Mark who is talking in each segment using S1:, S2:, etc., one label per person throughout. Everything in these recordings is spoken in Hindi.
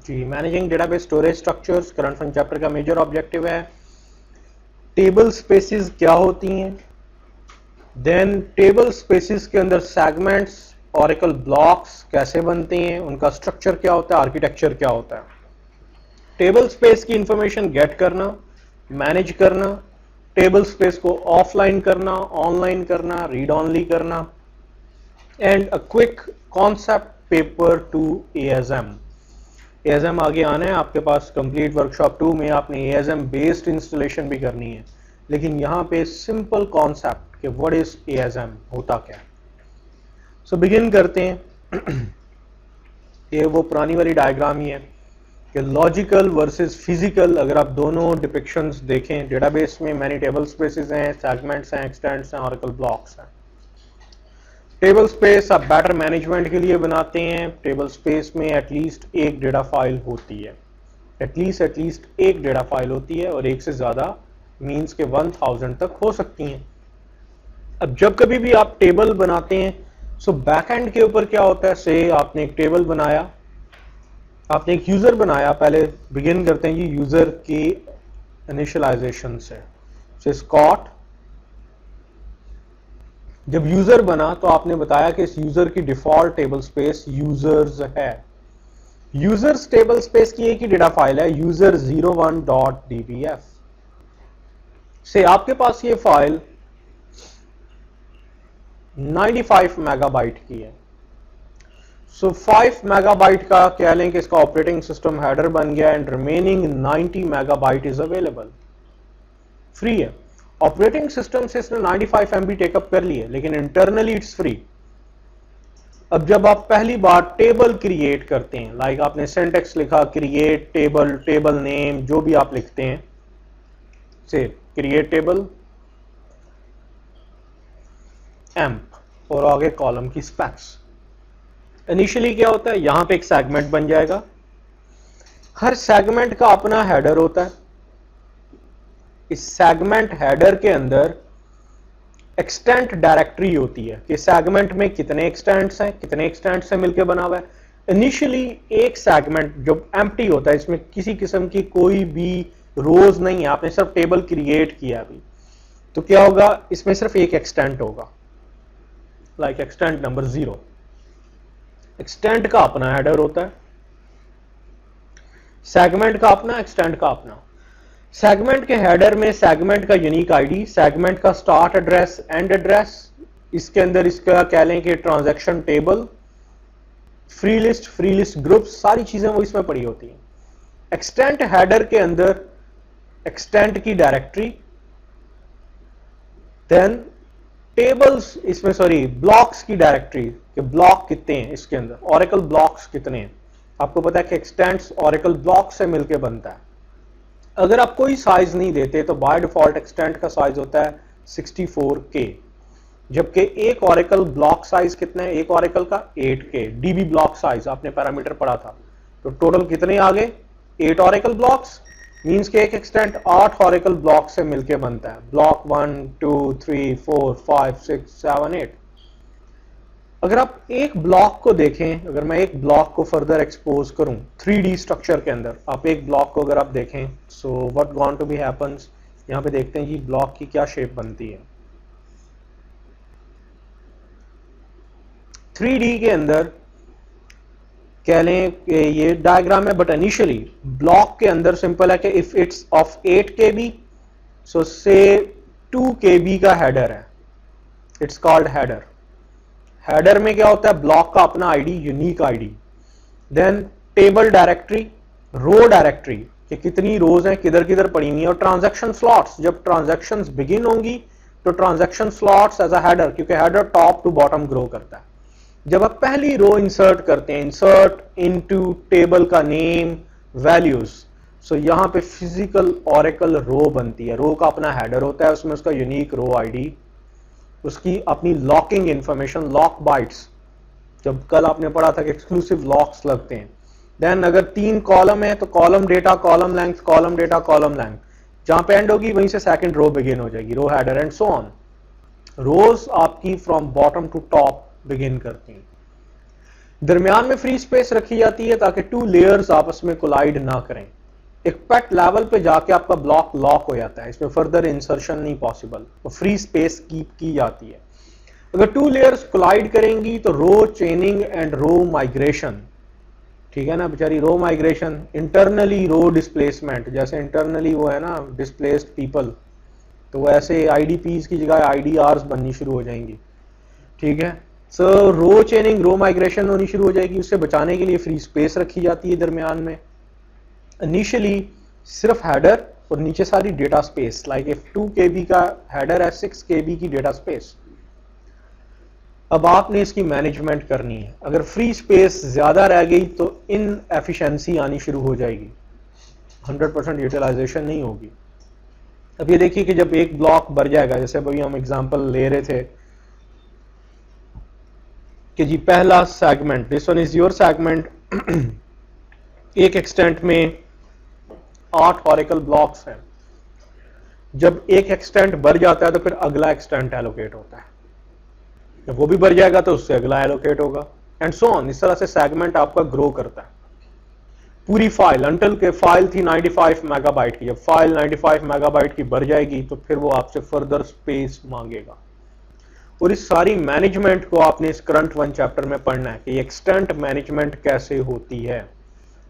S1: जी, managing database storage structures current fund chapter का मेजर ऑब्जेक्टिव है। टेबल स्पेसिस क्या होती हैं, देन टेबल स्पेसिस के अंदर सेगमेंट्स, ऑरेकल ब्लॉक्स कैसे बनते हैं, उनका स्ट्रक्चर क्या होता है, आर्किटेक्चर क्या होता है, टेबल स्पेस की इंफॉर्मेशन गेट करना, मैनेज करना, टेबल स्पेस को ऑफलाइन करना, ऑनलाइन करना, रीड ऑनली करना, and a quick concept paper two ASM. ASM आगे आना है आपके पास, कंप्लीट वर्कशॉप 2 में आपने एएसएम बेस्ड इंस्टॉलेशन भी करनी है, लेकिन यहां पे सिंपल कॉन्सेप्ट कि व्हाट इज एएसएम, होता क्या है। सो बिगिन करते हैं। ये वो पुरानी वाली डायग्राम ही है कि लॉजिकल वर्सेस फिजिकल, अगर आप दोनों डिपिक्शंस देखें, डेटाबेस में मैनी टेबल स्पेसेस हैं, सेगमेंट्स हैं, एक्सटेंट्स हैं, ऑरेकल ब्लॉक्स हैं। टेबल स्पेस आप बेटर मैनेजमेंट के लिए बनाते हैं। टेबल स्पेस में एटलीस्ट एक डेटा फाइल होती है, एटलीस्ट एक डेटा फाइल होती है, और एक से ज्यादा मींस के 1000 तक हो सकती हैं। अब जब कभी भी आप टेबल बनाते हैं, सो बैकएंड के ऊपर क्या होता है, से आपने एक टेबल बनाया, आपने एक यूजर बनाया। पहले बिगिन करते हैं जी यूजर की इनिशियलाइजेशन से स्कॉट। जब यूजर बना तो आपने बताया कि इस यूजर की डिफॉल्ट टेबल स्पेस यूजर्स है। यूजर्स टेबल स्पेस की एक ही डेटा फाइल है, user01.dbf। से आपके पास ये फाइल 95 मेगाबाइट की है। सो 5 मेगाबाइट का कह लें कि इसका ऑपरेटिंग सिस्टम हेडर बन गया, and remaining 90 megabyte is available, free है। ऑपरेटिंग सिस्टम से इसने 95 MB टेकअप कर लिए, लेकिन इंटरनली इट्स फ्री। अब जब आप पहली बार टेबल क्रिएट करते हैं, लाइक आपने सिंटैक्स लिखा क्रिएट टेबल, टेबल नेम, जो भी आप लिखते हैं, से क्रिएट टेबल एम्प और आगे कॉलम की स्पेक्स। इनिशियली क्या होता है, यहां पे एक सेगमेंट बन जाएगा, हर सेगमेंट का अपना हेडर होता है। इस सेगमेंट हेडर के अंदर एक्सटेंट डायरेक्टरी होती है कि सेगमेंट में कितने एक्सटेंट्स हैं, कितने एक्सटेंट्स से मिलकर बना हुआ है। इनिशियली एक सेगमेंट जो एम्प्टी होता है, इसमें किसी किस्म की कोई भी रोज नहीं है, आपने सिर्फ टेबल क्रिएट किया अभी, तो क्या होगा, इसमें सिर्फ एक एक्सटेंट होगा, लाइक एक्सटेंट नंबर 0। एक्सटेंट का अपना हेडर होता है, सेगमेंट का अपना, एक्सटेंट का अपना। सेगमेंट के हेडर में सेगमेंट का यूनिक आईडी, सेगमेंट का स्टार्ट एड्रेस, एंड एड्रेस, इसके अंदर इसका कह लें कि transaction table, free list group, सारी चीजें वो इसमें पड़ी होती हैं। एक्सटेंट हेडर के अंदर एक्सटेंट की डायरेक्टरी, देन टेबल्स, इसमें सॉरी ब्लॉक्स की डायरेक्टरी कि ब्लॉक कितने हैं इसके अंदर, ऑरेकल ब्लॉक्स कितने हैं। आपको पता है कि एक्सटेंट्स ऑरेकल ब्लॉक से मिलकर बनता है। अगर आप कोई साइज नहीं देते तो बाय डिफॉल्ट एक्सटेंट का साइज होता है 64K, जबकि एक ऑरेकल ब्लॉक साइज कितना है, एक ऑरेकल का 8K डीबी ब्लॉक साइज आपने पैरामीटर पढ़ा था। तो टोटल कितने आ गए, 8 ऑरेकल ब्लॉक्स, मींस के एक एक्सटेंट 8 ऑरेकल ब्लॉक से मिलकर बनता है। ब्लॉक 1 2 3 4 5 6 7 8। अगर आप एक ब्लॉक को देखें, अगर मैं एक ब्लॉक को फर्दर एक्सपोज करूं 3D स्ट्रक्चर के अंदर, आप एक ब्लॉक को अगर आप देखें, so what going to be happens, यहां पे देखते हैं जी ब्लॉक की क्या शेप बनती है 3D के अंदर। कह लें कि ये डायग्राम है, बट इनिशियली ब्लॉक के अंदर सिंपल है कि इफ इट्स ऑफ 8 KB, सो से 2 KB का हेडर है, इट्स कॉल्ड हेडर। हेडर में क्या होता है, ब्लॉक का अपना ID, unique ID, then table directory, row directory कि कितनी रोज हैं, किधर किधर पड़ी हुई है, और ट्रांजैक्शन स्लॉट्स, जब ट्रांजैक्शंस बिगिन होंगी तो transaction slots as a header, क्योंकि header top to bottom grow करता है। जब आप पहली रो इंसर्ट करते हैं, इंसर्ट इनटू टेबल का नेम, वैल्यूज, सो यहां पे फिजिकल ऑरेकल रो बनती है। रो का अपना हेडर होता है, उसमें उसका यूनिक रो आईडी, उसकी अपनी लॉकिंग इंफॉर्मेशन, लॉक बाइट्स, जब कल आपने पढ़ा था कि एक्सक्लूसिव लॉक्स लगते हैं। देन अगर 3 कॉलम है तो column data, column length, column data, column length, जहां पे एंड होगी वहीं से सेकंड रो बिगिन हो जाएगी, row header and so on. Rows आपकी from bottom to top begin करती हैं। दरमियान में फ्री स्पेस रखी जाती है ताकि टू लेयर्स आपस में कोलाइड ना करें। एक पेट लेवल पे जाके आपका ब्लॉक लॉक हो जाता है, इसमें फर्दर इंसर्शन नहीं पॉसिबल, तो फ्री स्पेस कीप की जाती है। अगर टू लेयर्स कोलाइड करेंगी तो रो चेनिंग एंड रो माइग्रेशन, ठीक है ना बेचारी, रो माइग्रेशन, इंटरनली रो डिस्प्लेसमेंट, जैसे इंटरनली वो है ना डिस्प्लेस्ड पीपल, तो वो ऐसे आईडीपीज की जगह आईडीआरस बननी शुरू हो जाएंगी, ठीक है। सो रो चेनिंग, रो माइग्रेशन होनी शुरू हो जाएगी, उससे बचाने के लिए फ्री स्पेस रखी जाती है दरमियान में। इनिशियली सिर्फ हेडर और नीचे सारी data space, like if 2 KB का हेडर है, 6 KB की डेटा स्पेस। अब आपने इसकी मैनेजमेंट करनी है। अगर फ्री स्पेस ज्यादा रह गई तो इन एफिशिएंसी आनी शुरू हो जाएगी, 100% यूटिलाइजेशन नहीं होगी। अब ये देखिए कि जब एक ब्लॉक भर जाएगा, जैसे अभी हम एग्जांपल ले रहे थे कि जी पहला segment, this one is your segment, एक एक्सटेंट में 8 ऑरेकल ब्लॉक्स हैं। जब एक एक्सटेंट भर जाता है तो फिर अगला एक्सटेंट एलोकेट होता है, जब वो भी भर जाएगा तो उससे अगला एलोकेट होगा, एंड सो ऑन। इस तरह से सेगमेंट आपका ग्रो करता है। पूरी फाइल अंटिल के फाइल थी 95 मेगाबाइट की, जब फाइल 95 मेगाबाइट की भर जाएगी तो फिर वो आपसे फर्दर स्पेस मांगेगा। और इस सारी मैनेजमेंट को आपने इस करंट 1 चैप्टर में पढ़ना है कि एक्सटेंट मैनेजमेंट कैसे होती है।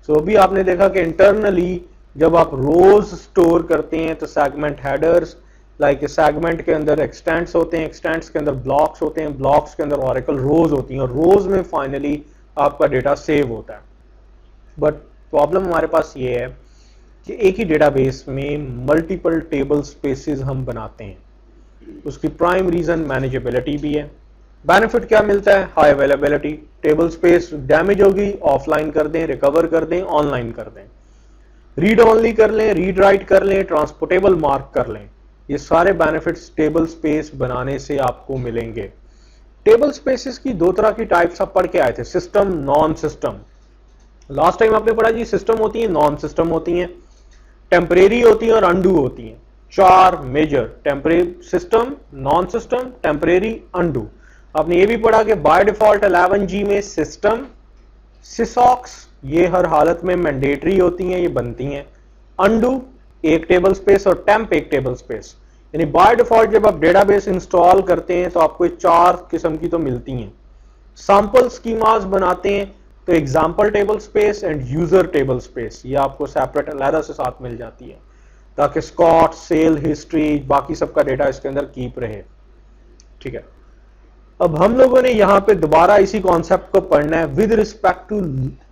S1: सो अभी आपने देखा कि इंटरनली जब आप रोज स्टोर करते हैं तो सेगमेंट हेडर्स, लाइक सेगमेंट के अंदर एक्सटेंट्स होते हैं, एक्सटेंट्स के अंदर ब्लॉक्स होते हैं, ब्लॉक्स के अंदर ऑरेकल रोज होती हैं, और रोज में फाइनली आपका डेटा सेव होता है। बट प्रॉब्लम हमारे पास ये है कि एक ही डेटाबेस में मल्टीपल टेबल स्पेसेस हम बनाते हैं। उसकी प्राइम रीजन मैनेजेबिलिटी भी है। बेनिफिट क्या मिलता है? High availability. Table space damage होगी, ऑफलाइन कर दें, रिकवर कर दें, ऑनलाइन कर दें, रीड ओनली कर लें, रीड राइट कर लें, ट्रांसपोर्टेबल मार्क कर लें। ये सारे बेनिफिट्स टेबल स्पेस बनाने से आपको मिलेंगे। टेबल स्पेसेस की दो तरह की टाइप्स आप पढ़ के आए थे, system, non system. Last time आपने पढ़ा जी सिस्टम होती है, नॉन सिस्टम होती है, टेम्परेरी होती है और अनडू होती है। चार major, temporary, system, non system, temporary, undo. आपने ये भी पढ़ा कि बाय डिफॉल्ट 11G में सिस्टम, सिसॉक्स ये हर हालत में मैंडेटरी होती हैं, ये बनती हैं। अनडू एक टेबल स्पेस और टेम्प एक टेबल स्पेस। यानी बाय डिफॉल्ट जब आप डेटाबेस इंस्टॉल करते हैं तो आपको चार किस्म की तो मिलती हैं। सैंपल स्कीमास बनाते हैं तो example table space and user table space, ये आपको सेपरेट अलहदा से साथ मिल जाती है ताकि स्कॉट, सेल हिस्ट्री, बाकी सबका डेटा इसके अंदर कीप रहे, ठीक है। अब हम लोगों ने यहां पे दोबारा इसी कॉन्सेप्ट को पढ़ना है with respect to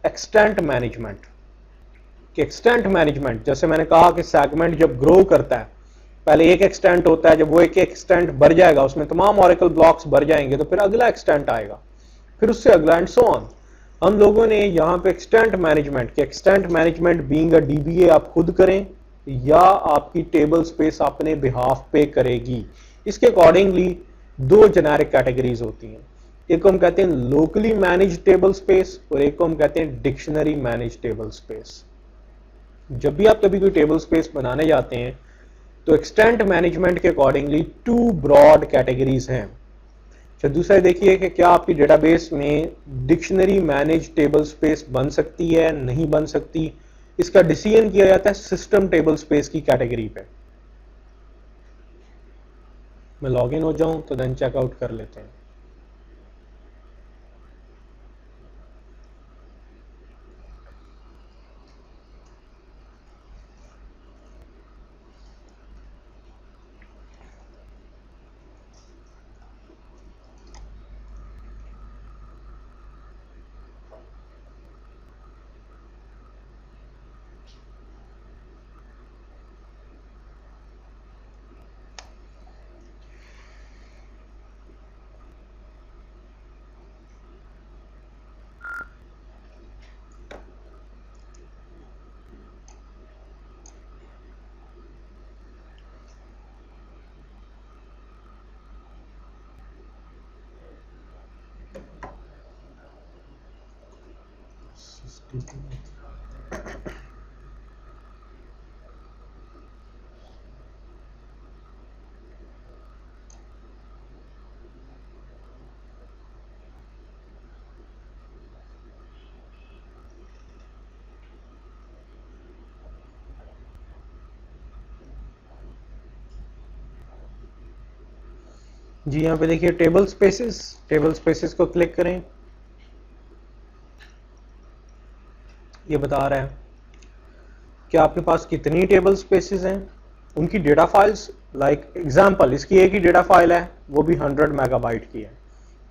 S1: extent management. कि एक्सटेंट मैनेजमेंट, जैसे मैंने कहा कि सेगमेंट जब ग्रो करता है, पहले एक एक्सटेंट होता है, जब वो एक एक्सटेंट भर जाएगा, उसमें तमाम ऑरेकल ब्लॉक्स भर जाएंगे तो फिर अगला एक्सटेंट आएगा, फिर उससे अगला, एंड सो ऑन। हम लोगों ने यहाँ पे एक्सटेंट मैनेजमेंट के, extent management being a dBA आप खुद करें या आपकी टेबल स्पेस अपने बिहाफ पे करेगी, इसके अकॉर्डिंगली दो जेनेरिक कैटेगरीज होती हैं। एक को हम कहते हैं लोकली मैनेज टेबल स्पेस और एक को हम कहते हैं डिक्शनरी मैनेज टेबल स्पेस। जब भी आप कभी कोई टेबल स्पेस बनाने जाते हैं तो एक्सटेंट मैनेजमेंट के अकॉर्डिंगली टू ब्रॉड कैटेगरीज हैं। अच्छा, दूसरा देखिए कि क्या आपकी डेटाबेस में डिक्शनरी मैनेज टेबल स्पेस बन सकती है, नहीं बन सकती, इसका डिसीजन किया जाता है सिस्टम टेबल स्पेस की कैटेगरी पे। मैं लॉग इन हो जाऊं तो देन चेकआउट कर लेते हैं। जी यहाँ पे देखिए टेबल स्पेसेस को क्लिक करें, ये बता रहा है कि आपके पास कितनी टेबल स्पेसेस हैं, उनकी डेटा फाइल्स। लाइक एग्जांपल, इसकी एक ही डेटा फाइल है, वो भी 100 मेगाबाइट की है।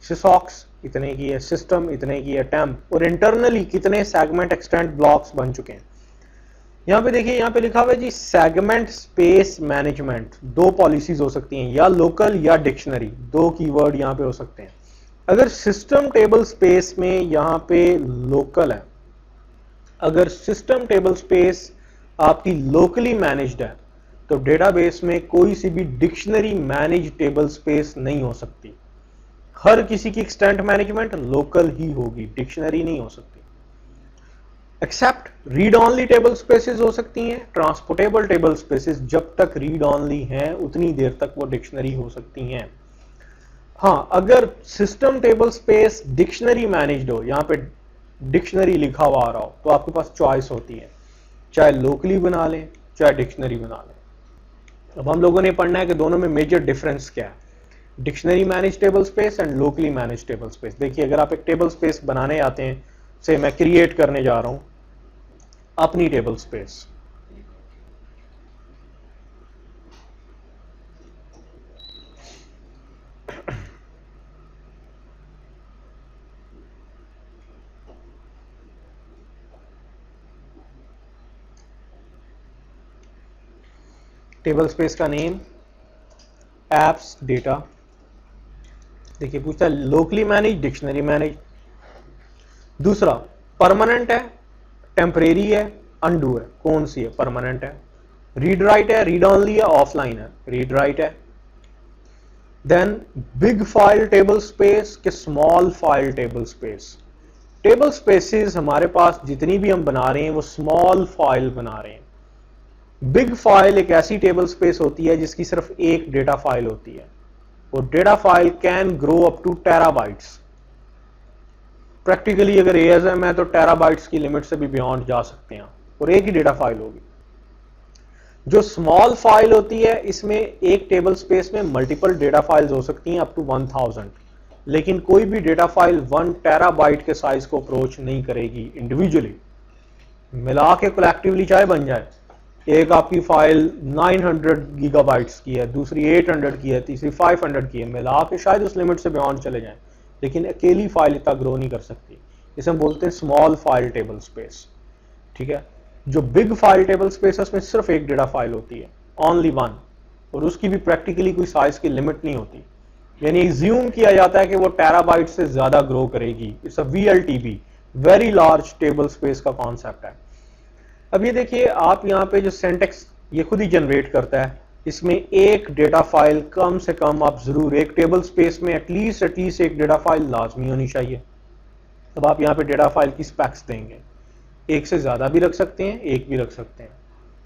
S1: सिसॉक्स इतने की है, सिस्टम इतने की है, टेम्प, और इंटरनली कितने सेगमेंट एक्सटेंट ब्लॉक्स बन चुके हैं। यहाँ पे देखिए, यहाँ पे लिखा हुआ है जी सेगमेंट स्पेस मैनेजमेंट। दो पॉलिसीज हो सकती हैं, या लोकल या डिक्शनरी, दो कीवर्ड यहाँ पे हो सकते हैं। अगर सिस्टम टेबल स्पेस में यहाँ पे लोकल है, अगर सिस्टम टेबल स्पेस आपकी लोकली मैनेज्ड है, तो डेटाबेस में कोई सी भी डिक्शनरी मैनेज टेबल स्पेस नहीं हो सकती। हर किसी की एक्सटेंट मैनेजमेंट लोकल ही होगी, डिक्शनरी नहीं हो सकती। Except read only table spaces हो सकती हैं। ट्रांसपोर्टेबल टेबल स्पेसेस जब तक रीड ऑनली हैं उतनी देर तक वो डिक्शनरी हो सकती हैं। हाँ, अगर system table space dictionary managed हो, यहाँ पे डिक्शनरी लिखा हुआ आ रहा हो, तो आपके पास चॉइस होती है, चाहे लोकली बना लें चाहे डिक्शनरी बना लें। अब हम लोगों ने पढ़ना है कि दोनों में मेजर डिफरेंस क्या है, dictionary manage table space and locally manage table space. देखिए, अगर आप एक टेबल स्पेस बनाने आते हैं, से मैं क्रिएट करने जा रहा हूं अपनी टेबल स्पेस, टेबल स्पेस का नेम एप्स डेटा। देखिए पूछता है लोकली मैनेज, डिक्शनरी मैनेज। दूसरा परमानेंट है, टेम्परेरी है, अनडू है, कौन सी है? परमानेंट है। रीड राइट है, रीड ऑनली है, ऑफलाइन है, रीड राइट है। Then big file table space के small file table space. Table spaces हमारे पास जितनी भी हम बना रहे हैं वो स्मॉल फाइल बना रहे हैं। बिग फाइल एक ऐसी टेबल स्पेस होती है जिसकी सिर्फ एक डेटा फाइल होती है, और data file can grow up to terabytes. Practically अगर एएसएम है तो टेराबाइट्स की लिमिट से भी बियॉन्ड जा सकते हैं, और एक ही डेटा फाइल होगी। जो स्मॉल फाइल होती है, इसमें एक टेबल स्पेस में मल्टीपल डेटा फाइल्स हो सकती हैं अप टू 1000, लेकिन कोई भी डेटा फाइल 1 टेराबाइट के साइज को अप्रोच नहीं करेगी इंडिविजुअली। मिला के कलेक्टिवली चाहे बन जाए, एक आपकी फाइल 900 गीगाबाइट्स की है, दूसरी 800 की है, तीसरी 500 की है, मिला के शायद उस लिमिट से बियॉन्ड चले जाएं, लेकिन अकेली फाइल इतना ग्रो नहीं कर सकती। इसे हम बोलते हैं स्मॉल फाइल टेबल स्पेस। ठीक है, जो बिग फाइल टेबल स्पेस है उसमें सिर्फ एक डेटा फाइल होती है, ओनली वन, और उसकी भी प्रैक्टिकली कोई साइज की लिमिट नहीं होती, यानी एज्यूम किया जाता है कि वो टेराबाइट से ज्यादा ग्रो करेगी। It's a VLTB, very large table space का कॉन्सेप्ट है। अब ये देखिए, आप यहाँ पे जो सिंटैक्स ये खुद ही जनरेट करता है, इसमें एक डेटा फाइल कम से कम आप जरूर, एक टेबल स्पेस में एटलीस्ट एक डेटा फाइल लाजमी होनी चाहिए। अब आप यहाँ पे डेटा फाइल की स्पेक्स देंगे, एक से ज्यादा भी रख सकते हैं, एक भी रख सकते हैं,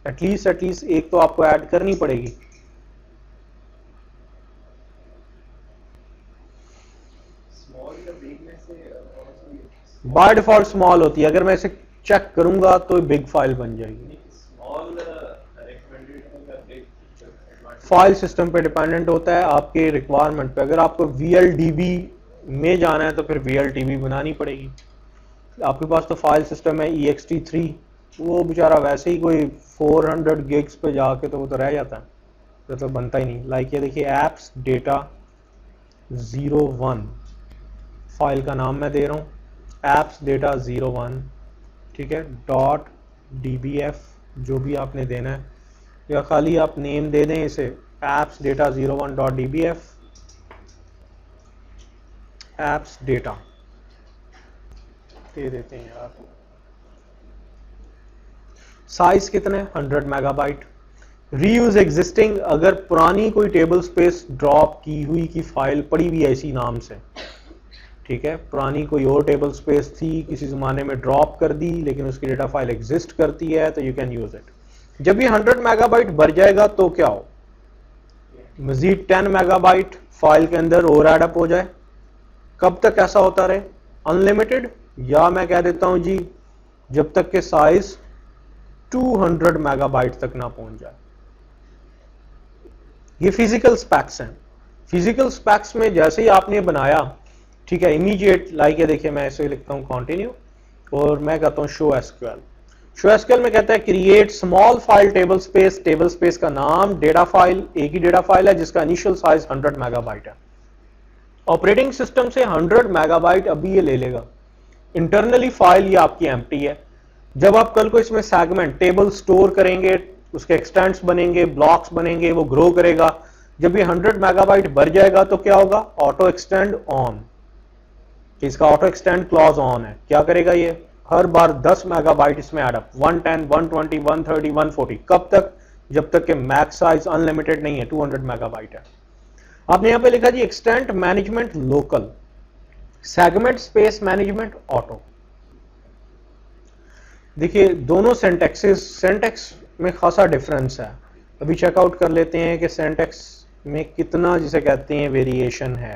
S1: एटलीस्ट एक तो आपको ऐड करनी पड़ेगी। बाय डिफॉल्ट स्मॉल होती है, अगर मैं इसे चेक करूंगा तो बिग फाइल बन जाएगी। फाइल सिस्टम पे डिपेंडेंट होता है, आपके रिक्वायरमेंट पे। अगर आपको VLDB में जाना है तो फिर VLDB बनानी पड़ेगी। आपके पास तो फाइल सिस्टम है ext3, वो बेचारा वैसे ही कोई 400 गिग्स पे जाके तो वो तो रह जाता है, तो बनता ही नहीं। लाइक ये देखिए एप्स डेटा 01, फाइल का नाम मैं दे रहा हूँ एप्स डेटा 01, ठीक है, .dbf जो भी आपने देना है, या खाली आप नेम दे दें इसे apps data 01.dbf, apps data दे देते हैं यार। साइज कितना है? 100 मेगाबाइट। रीयूज एग्जिस्टिंग, अगर पुरानी कोई टेबल स्पेस ड्रॉप की हुई की फाइल पड़ी हुई है इसी नाम से, ठीक है, पुरानी कोई और टेबल स्पेस थी, किसी ज़माने में ड्रॉप कर दी, लेकिन उसकी डेटा फाइल एग्जिस्ट करती है, तो यू कैन यूज इट। जब ये 100 मेगाबाइट भर जाएगा तो क्या हो, मजीद 10 मेगाबाइट फाइल के अंदर और एडअप हो जाए। कब तक ऐसा होता रहे? अनलिमिटेड, या मैं कह देता हूं जी जब तक के साइज 200 मेगाबाइट तक ना पहुंच जाए। ये फिजिकल स्पेक्स हैं। फिजिकल स्पेक्स में जैसे ही आपने बनाया, ठीक है, इमीडिएट लाइक ये देखिए मैं ऐसे लिखता हूँ कंटिन्यू और मैं कहता हूँ शो एसक्यूएल। शो एसक्यूएल में कहता है create small file table space का नाम डेटा फाइल, एक ही डेटा फाइल है जिसका इनिशियल साइज 100 मेगाबाइट है। ऑपरेटिंग सिस्टम से 100 मेगाबाइट अभी ये ले लेगा। इंटरनली फाइल ये आपकी एम्प्टी है। जब आप कल को इसमें सेगमेंट टेबल स्टोर करेंगे, उसके एक्सटेंट्स बनेंगे, ब्लॉक्स बनेंगे, वो ग्रो करेगा। जब ये 100 मेगाबाइट भर जाएगा तो क्या होगा, ऑटो एक्सटेंड ऑन। इसका ऑटो एक्सटेंड क्लॉज ऑन है। क्या करेगा ये, हर बार 10 मेगाबाइट इसमें ऐड अप, 110, 120, 130, 140। कब तक, जब तक कि मैक्स साइज अनलिमिटेड नहीं है, 200 मेगाबाइट है। आपने यहां पे लिखा जी extent management local, segment space management auto. देखिए दोनों सेंटेक्स में खासा डिफरेंस है। अभी चेकआउट कर लेते हैं कि सेंटेक्स में कितना जिसे कहते हैं वेरिएशन है।